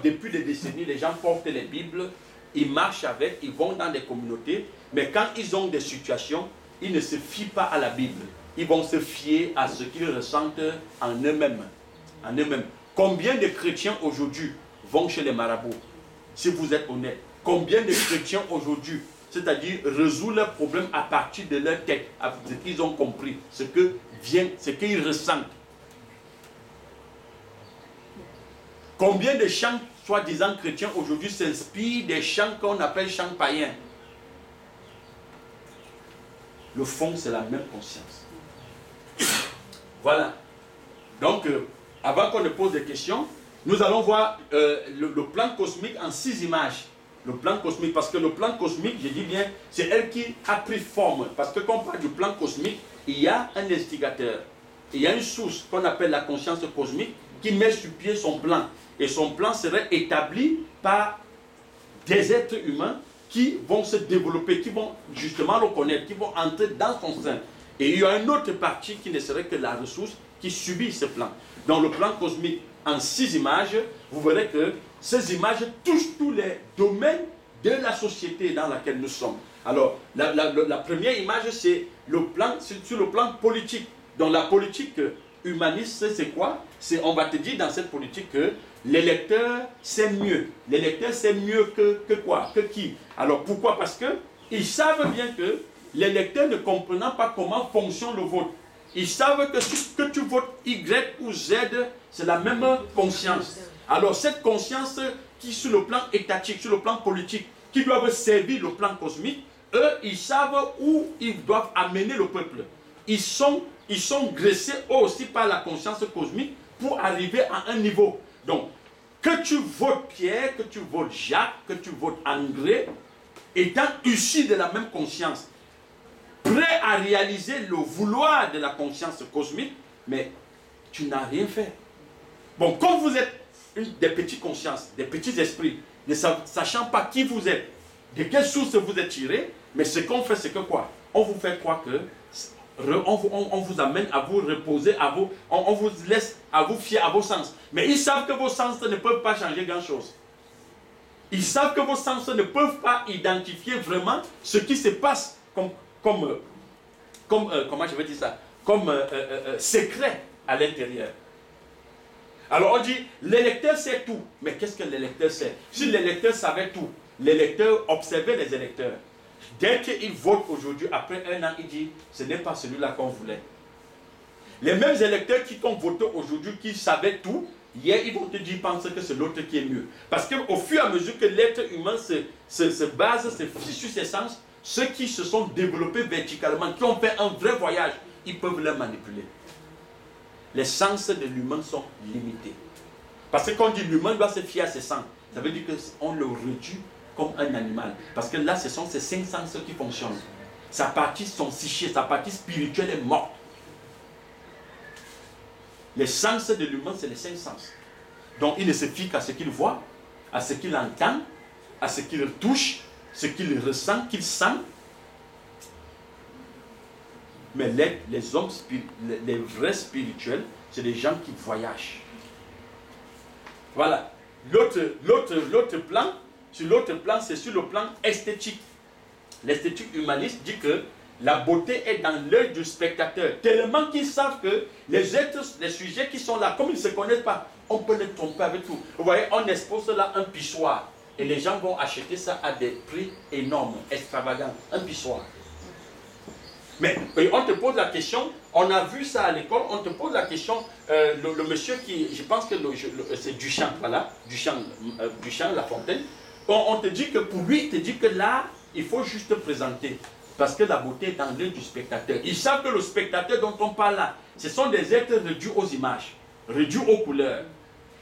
Depuis des décennies, les gens portent les Bibles, ils marchent avec, ils vont dans des communautés, mais quand ils ont des situations, ils ne se fient pas à la Bible. Ils vont se fier à ce qu'ils ressentent en eux-mêmes. En eux-mêmes. Combien de chrétiens aujourd'hui vont chez les marabouts? Si vous êtes honnête. Combien de chrétiens aujourd'hui, c'est-à-dire résoudre leurs problèmes à partir de leur tête, à ce qu'ils ont compris, ce qu'ils ressentent. Combien de chants soi-disant chrétiens aujourd'hui s'inspirent des chants qu'on appelle chants païens? Le fond, c'est la même conscience. Voilà. Donc, avant qu'on ne pose des questions, nous allons voir le plan cosmique en 6 images. Le plan cosmique, parce que le plan cosmique, je dis bien, c'est elle qui a pris forme. Parce que quand on parle du plan cosmique, il y a un instigateur. Il y a une source qu'on appelle la conscience cosmique qui met sur pied son plan. Et son plan serait établi par des êtres humains qui vont se développer, qui vont justement le connaître, qui vont entrer dans son sein. Et il y a une autre partie qui ne serait que la ressource qui subit ce plan. Dans le plan cosmique, en 6 images, vous verrez que ces images touchent tous les domaines de la société dans laquelle nous sommes. Alors, la première image, c'est sur le plan politique. Dans la politique humaniste, c'est quoi? On va te dire dans cette politique que l'électeur sait mieux. L'électeur sait mieux que quoi? Que qui? Alors, pourquoi? Parce qu'ils savent bien que l'électeur ne comprenant pas comment fonctionne le vote, ils savent que tu votes Y ou Z, c'est la même conscience. Alors cette conscience qui sur le plan étatique, sur le plan politique, qui doivent servir le plan cosmique, eux, ils savent où ils doivent amener le peuple. Ils sont graissés aussi par la conscience cosmique pour arriver à un niveau. Donc, que tu votes Pierre, que tu votes Jacques, que tu votes André, étant issus de la même conscience, prêt à réaliser le vouloir de la conscience cosmique, mais tu n'as rien fait. Bon, quand vous êtes des petites consciences, des petits esprits, ne sachant pas qui vous êtes, de quelle source vous êtes tiré, mais ce qu'on fait, c'est que quoi? On vous fait croire que on vous amène à vous reposer, on vous laisse à vous fier à vos sens. Mais ils savent que vos sens ne peuvent pas changer grand-chose. Ils savent que vos sens ne peuvent pas identifier vraiment ce qui se passe comment je vais dire ça, comme secret à l'intérieur. Alors on dit, l'électeur sait tout. Mais qu'est-ce que l'électeur sait? Si l'électeur savait tout, l'électeur observait les électeurs. Dès qu'il vote aujourd'hui, après 1 an, il dit, ce n'est pas celui-là qu'on voulait. Les mêmes électeurs qui t'ont voté aujourd'hui, qui savaient tout, hier, ils vont te dire, pense que c'est l'autre qui est mieux. Parce qu'au fur et à mesure que l'être humain se base, se fie sur ses sens, ceux qui se sont développés verticalement, qui ont fait un vrai voyage, ils peuvent les manipuler. Les sens de l'humain sont limités. Parce que quand on dit l'humain doit se fier à ses sens, ça veut dire qu'on le réduit comme un animal. Parce que là, ce sont ces 5 sens qui fonctionnent. Sa partie, son psyché, sa partie spirituelle est morte. Les sens de l'humain, c'est les 5 sens. Donc, il ne se fie qu'à ce qu'il voit, à ce qu'il entend, à ce qu'il touche, ce qu'il ressent, qu'il sent. Mais les hommes, les vrais spirituels, c'est des gens qui voyagent. Voilà. L'autre plan, c'est sur le plan esthétique. L'esthétique humaniste dit que la beauté est dans l'œil du spectateur. Tellement qu'ils savent que les sujets qui sont là, comme ils ne se connaissent pas, on peut les tromper avec tout. Vous voyez, on expose là un pissoir. Et les gens vont acheter ça à des prix énormes, extravagants. Un pissoir. Mais on te pose la question, on a vu ça à l'école, on te pose la question, le monsieur qui, je pense que c'est Duchamp, voilà, Duchamp, La Fontaine, on te dit que pour lui, il te dit que là, il faut juste présenter. Parce que la beauté est dans l'œil du spectateur. Ils savent que le spectateur dont on parle là, ce sont des êtres réduits aux images, réduits aux couleurs.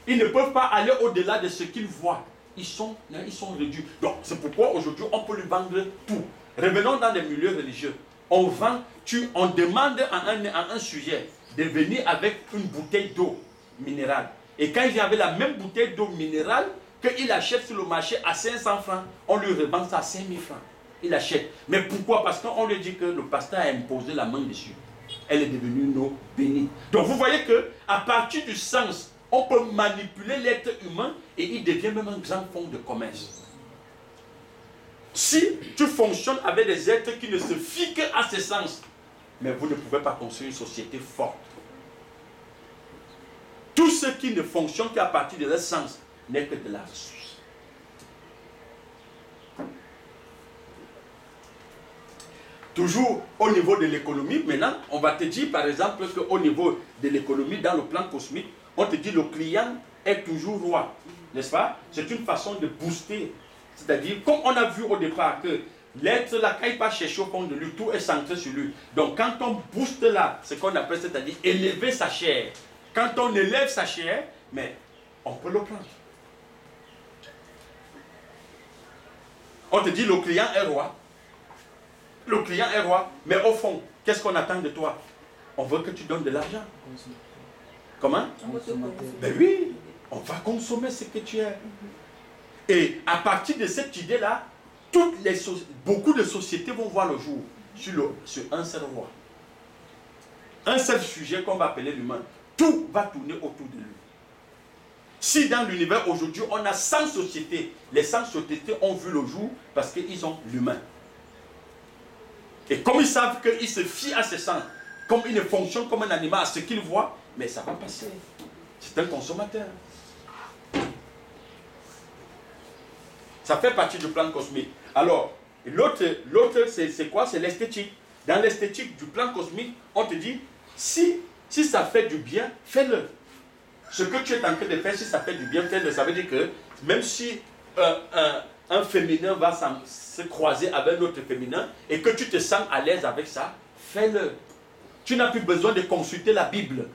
Ils ne peuvent pas aller au-delà de ce qu'ils voient. Ils sont réduits. Donc, c'est pourquoi aujourd'hui, on peut lui vendre tout. Revenons dans les milieux religieux. On demande à un sujet de venir avec une bouteille d'eau minérale. Et quand il y avait la même bouteille d'eau minérale qu'il achète sur le marché à 500 francs, on lui revend ça à 5000 francs. Il achète. Mais pourquoi? Parce qu'on lui dit que le pasteur a imposé la main dessus. Elle est devenue une eau bénite. Donc vous voyez que à partir du sens on peut manipuler l'être humain et il devient même un grand fonds de commerce. Si tu fonctionnes avec des êtres qui ne se fient qu'à ses sens, mais vous ne pouvez pas construire une société forte. Tout ce qui ne fonctionne qu'à partir de leur sens n'est que de la ressource. Toujours au niveau de l'économie, maintenant, on va te dire par exemple qu'au niveau de l'économie, dans le plan cosmique, on te dit le client est toujours roi. N'est-ce pas? C'est une façon de booster. C'est-à-dire, comme on a vu au départ que l'être là, quand il va chercher au fond de lui, tout est centré sur lui. Donc quand on booste là, ce qu'on appelle, c'est-à-dire élever sa chair. Quand on élève sa chair, mais on peut le prendre. On te dit le client est roi. Le client est roi, mais au fond, qu'est-ce qu'on attend de toi? On veut que tu donnes de l'argent. Comment? Ben oui, on va consommer ce que tu es. Et à partir de cette idée-là, beaucoup de sociétés vont voir le jour sur un seul roi. Un seul sujet qu'on va appeler l'humain. Tout va tourner autour de lui. Si dans l'univers aujourd'hui, on a 100 sociétés, les 100 sociétés ont vu le jour parce qu'ils ont l'humain. Et comme ils savent qu'ils se fient à ses sens, comme ils ne fonctionnent comme un animal à ce qu'ils voient, mais ça va passer. C'est un consommateur. Ça fait partie du plan cosmique. Alors, l'autre c'est quoi? C'est l'esthétique. Dans l'esthétique du plan cosmique, on te dit, si ça fait du bien, fais-le. Ce que tu es en train de faire, si ça fait du bien, fais-le. Ça veut dire que même si un féminin va se croiser avec un autre féminin et que tu te sens à l'aise avec ça, fais-le. Tu n'as plus besoin de consulter la Bible.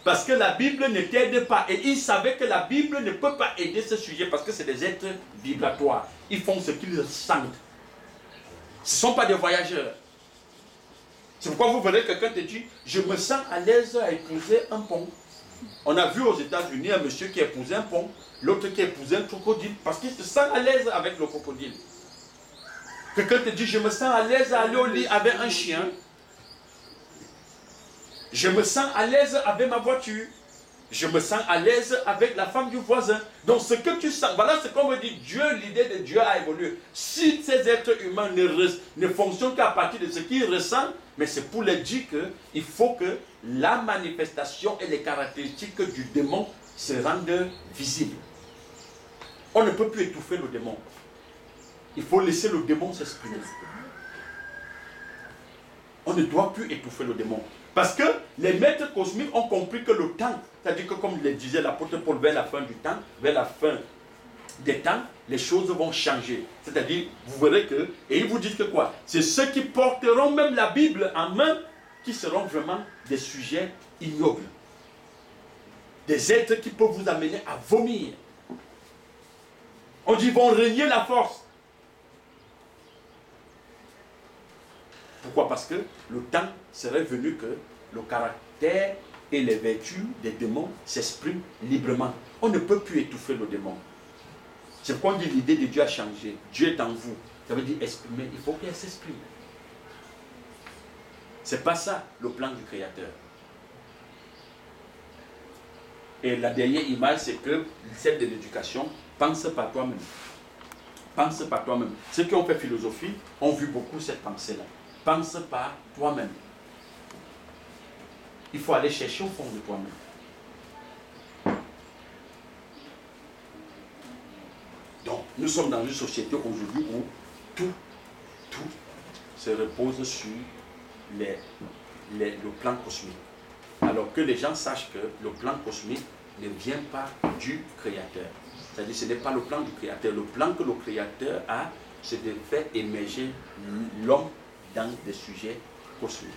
Parce que la Bible ne t'aide pas. Et ils savaient que la Bible ne peut pas aider ce sujet parce que c'est des êtres vibratoires. Ils font ce qu'ils sentent. Ce ne sont pas des voyageurs. C'est pourquoi vous verrez quelqu'un te dit, je me sens à l'aise à épouser un pont. On a vu aux États-Unis un monsieur qui épousait un pont, l'autre qui épousait un crocodile, parce qu'il se sent à l'aise avec le crocodile. Quelqu'un te dit, je me sens à l'aise à aller au lit avec un chien. Je me sens à l'aise avec ma voiture. Je me sens à l'aise avec la femme du voisin. Donc ce que tu sens, voilà ce qu'on veut dire. Dieu, l'idée de Dieu a évolué. Si ces êtres humains ne fonctionnent qu'à partir de ce qu'ils ressentent, mais c'est pour leur dire qu'il faut que la manifestation et les caractéristiques du démon se rendent visibles. On ne peut plus étouffer le démon. Il faut laisser le démon s'exprimer. On ne doit plus étouffer le démon. Parce que les maîtres cosmiques ont compris que le temps, c'est-à-dire que comme le disait l'apôtre Paul, vers la fin du temps, vers la fin des temps, les choses vont changer. C'est-à-dire, vous verrez que, et ils vous disent que quoi? C'est ceux qui porteront même la Bible en main qui seront vraiment des sujets ignobles. Des êtres qui peuvent vous amener à vomir. On dit, ils vont régner la force. Pourquoi? Parce que le temps serait venu que le caractère et les vertus des démons s'expriment librement. On ne peut plus étouffer le démon. C'est pourquoi on dit l'idée de Dieu a changé. Dieu est en vous. Ça veut dire exprimer. Il faut qu'elle s'exprime. C'est pas ça le plan du Créateur. Et la dernière image, c'est que celle de l'éducation, pense par toi-même. Pense par toi-même. Ceux qui ont fait philosophie ont vu beaucoup cette pensée-là. Pense par toi-même. Il faut aller chercher au fond de toi-même. Donc, nous sommes dans une société aujourd'hui où tout se repose sur le plan cosmique. Alors que les gens sachent que le plan cosmique ne vient pas du Créateur. C'est-à-dire que ce n'est pas le plan du Créateur. Le plan que le Créateur a, c'est de faire émerger l'homme dans des sujets cosmiques.